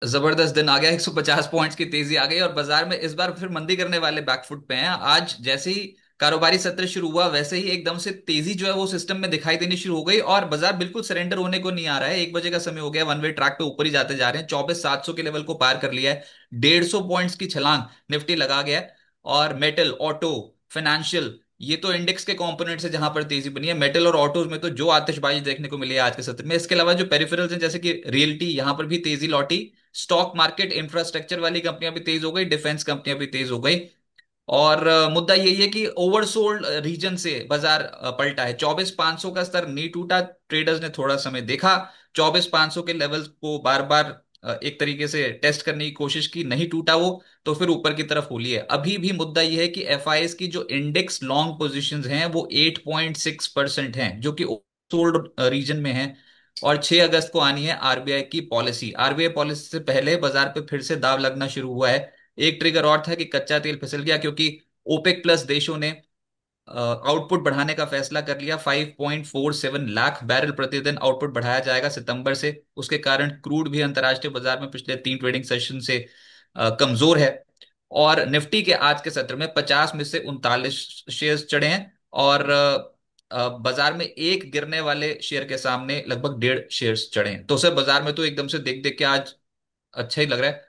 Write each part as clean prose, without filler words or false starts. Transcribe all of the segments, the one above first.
जबरदस्त दिन आ गया, 150 पॉइंट्स की तेजी आ गई और बाजार में इस बार फिर मंदी करने वाले बैकफुट पे हैं। आज जैसे ही कारोबारी सत्र शुरू हुआ वैसे ही एकदम से तेजी जो है वो सिस्टम में दिखाई देनी शुरू हो गई और बाजार बिल्कुल सरेंडर होने को नहीं आ रहा है। 1 बजे का समय हो गया, वन वे ट्रैक पे ऊपर ही जाते जा रहे हैं, 24,700 के लेवल को पार कर लिया है। 150 पॉइंट्स की छलांग निफ्टी लगा गया है। और मेटल, ऑटो, फाइनेंशियल, ये तो इंडेक्स के कंपोनेंट्स है जहां पर तेजी बनी है। मेटल और ऑटोज में तो जो आतिशबाजी देखने को मिली है आज के सत्र में। इसके अलावा जो पेरिफेरल्स हैं जैसे कि रियल्टी, यहां पर भी तेजी लौटी। स्टॉक मार्केट, इंफ्रास्ट्रक्चर वाली कंपनियां भी तेज हो गई, डिफेंस कंपनियां भी तेज हो गई। और मुद्दा यही है कि ओवरसोल्ड रीजन से बाजार पलटा है। 24,500 का स्तर नहीं टूटा, ट्रेडर्स ने थोड़ा समय देखा, 24,500 के लेवल्स को बार बार एक तरीके से टेस्ट करने की कोशिश की, नहीं टूटा वो, तो फिर ऊपर की तरफ हो लिया है। अभी भी मुद्दा यह है कि एफआईएस की जो इंडेक्स लॉन्ग पोजीशंस हैं वो 8.6% हैं, जो कि सोल्ड रीजन में है। और 6 अगस्त को आनी है आरबीआई की पॉलिसी। आरबीआई पॉलिसी से पहले बाजार पे फिर से दाव लगना शुरू हुआ है। एक ट्रिगर और था कि कच्चा तेल फिसल गया, क्योंकि ओपेक प्लस देशों ने आउटपुट बढ़ाने का फैसला कर लिया। 5.47 लाख बैरल प्रतिदिन आउटपुट बढ़ाया जाएगा सितंबर से। उसके कारण क्रूड भी अंतर्राष्ट्रीय बाजार में पिछले 3 ट्रेडिंग सेशन से कमजोर है। और निफ्टी के आज के सत्र में 50 में से 39 शेयर्स चढ़े हैं। और बाजार में एक गिरने वाले शेयर के सामने लगभग 1.5 शेयर्स चढ़े हैं। तो सर बाजार में तो एकदम से देख देख के आज अच्छा ही लग रहा है।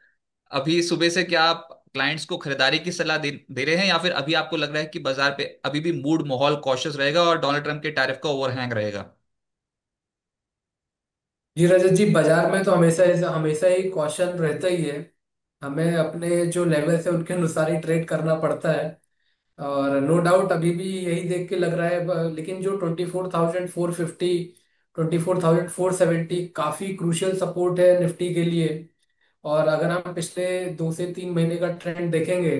अभी सुबह से क्या आप क्लाइंट्स को खरीदारी की सलाह दे रहे हैं, या फिर अभी आपको लग रहा है कि बाजार पे अभी भी मूड माहौल कॉशियस रहेगा और डोनाल्ड ट्रंप के टैरिफ का ओवरहैंग रहेगा? जी रजत जी, बाजार में तो हमेशा हमेशा ही कॉशन रहता ही है। हमें अपने जो लेवल्स है उनके अनुसार ही ट्रेड करना पड़ता है। और नो डाउट अभी भी यही देख के लग रहा है, लेकिन जो 24,450, 24,470 काफी क्रूशियल सपोर्ट है निफ्टी के लिए। और अगर हम पिछले 2 से 3 महीने का ट्रेंड देखेंगे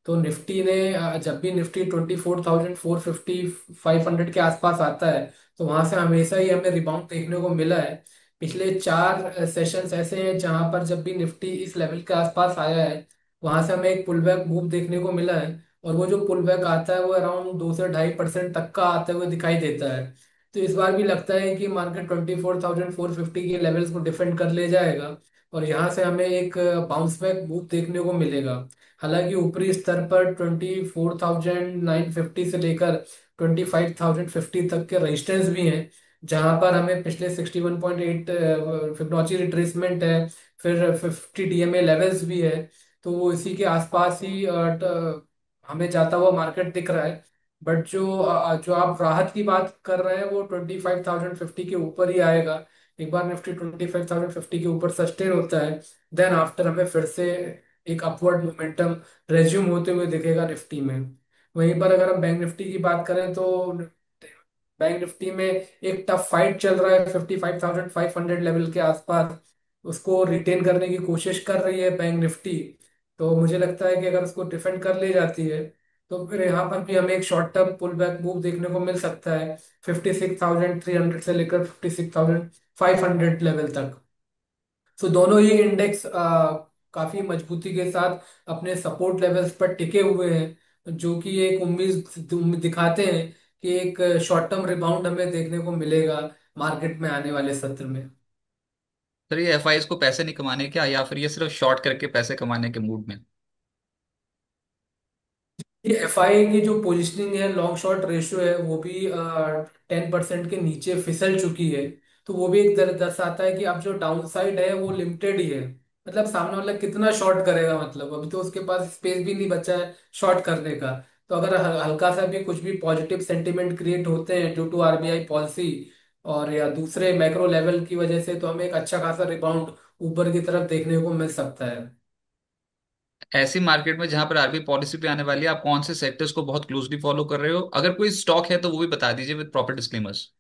तो निफ्टी ने जब भी निफ्टी 24,450, 500 के आसपास आता है तो वहां से हमेशा ही हमें रिबाउंड देखने को मिला है। पिछले 4 सेशंस ऐसे हैं जहां पर जब भी निफ्टी इस लेवल के आसपास आया है वहां से हमें एक पुल बैक मूव देखने को मिला है। और वो जो पुल बैक आता है वो अराउंड 2 से 2.5% तक का आते हुए दिखाई देता है। तो इस बार भी लगता है कि मार्केट 24,450 के लेवल्स को डिफेंड कर ले जाएगा और यहाँ से हमें एक बाउंस बैक मूव देखने को मिलेगा। हालांकि ऊपरी स्तर पर 24,950 से लेकर 25,050 तक के रेजिस्टेंस भी हैं, जहां पर हमें पिछले 61.8 फिबोनाची रिट्रेसमेंट है, फिर 50 डीएमए लेवल्स भी है। तो वो इसी के आसपास ही हमें जाता हुआ मार्केट दिख रहा है। बट जो आप राहत की बात कर रहे हैं वो 25,050 के ऊपर ही आएगा। एक बार निफ्टी 25,050 के ऊपर सस्टेन होता है देन आफ्टर हमें फिर से एक अपवर्ड मोमेंटम रेज्यूम होते हुए दिखेगा निफ्टी में। वहीं पर अगर हम बैंक निफ्टी की बात करें तो बैंक निफ्टी में एक टफ फाइट चल रहा है 55,500 लेवल के आसपास। उसको रिटेन करने की कोशिश कर रही है बैंक निफ्टी। तो मुझे लगता है कि अगर उसको डिफेंड कर ली जाती है तो फिर यहाँ पर भी हमें एक short term pull back move देखने को मिल सकता है 56,300 से लेकर 56,500 लेवल तक। सो दोनों ही इंडेक्स काफी मजबूती के साथ अपने सपोर्ट लेवल्स पर टिके हुए हैं, जो कि एक उम्मीद दिखाते हैं कि एक शॉर्ट टर्म रिबाउंड हमें देखने को मिलेगा मार्केट में आने वाले सत्र में। सर ये एफआईएस को पैसे नहीं कमाने क्या, या फिर ये सिर्फ शॉर्ट करके पैसे कमाने के मूड में? ये एफआई की जो पोजिशनिंग है, लॉन्ग शॉर्ट रेशियो है, वो भी 10% के नीचे फिसल चुकी है। तो वो भी एक दर्शाता है कि अब जो डाउन साइड है वो लिमिटेड ही है। मतलब सामने वाला कितना शॉर्ट करेगा, मतलब अभी तो उसके पास स्पेस भी नहीं बचा है शॉर्ट करने का। तो अगर हल्का सा भी कुछ भी पॉजिटिव सेंटिमेंट क्रिएट होते हैं ड्यू टू आरबीआई पॉलिसी और या दूसरे मैक्रो लेवल की वजह से, तो हमें एक अच्छा खासा रिबाउंड ऊपर की तरफ देखने को मिल सकता है। ऐसी मार्केट में जहां पर आरबीआई पॉलिसी पे आने वाली है, आप कौन से सेक्टर्स को बहुत क्लोजली फॉलो कर रहे हो? अगर कोई स्टॉक है तो वो भी बता दीजिए विद प्रॉपर डिस्क्लेमर्स।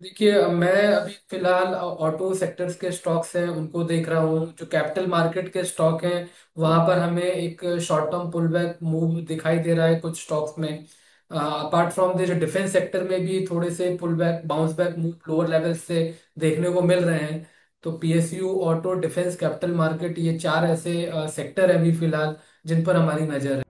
देखिए, मैं अभी फिलहाल ऑटो सेक्टर्स के स्टॉक्स हैं उनको देख रहा हूँ। जो कैपिटल मार्केट के स्टॉक हैं वहां पर हमें एक short term pull back move दिखाई दे रहा है कुछ स्टॉक्स में। अपार्ट फ्रॉम द जो डिफेंस सेक्टर में भी थोड़े से pull back bounce back move lower level से देखने को मिल रहे हैं। तो PSU, auto, defence, capital market, ये चार ऐसे सेक्टर हैं अभी फिलहाल जिन पर हमारी नजर है।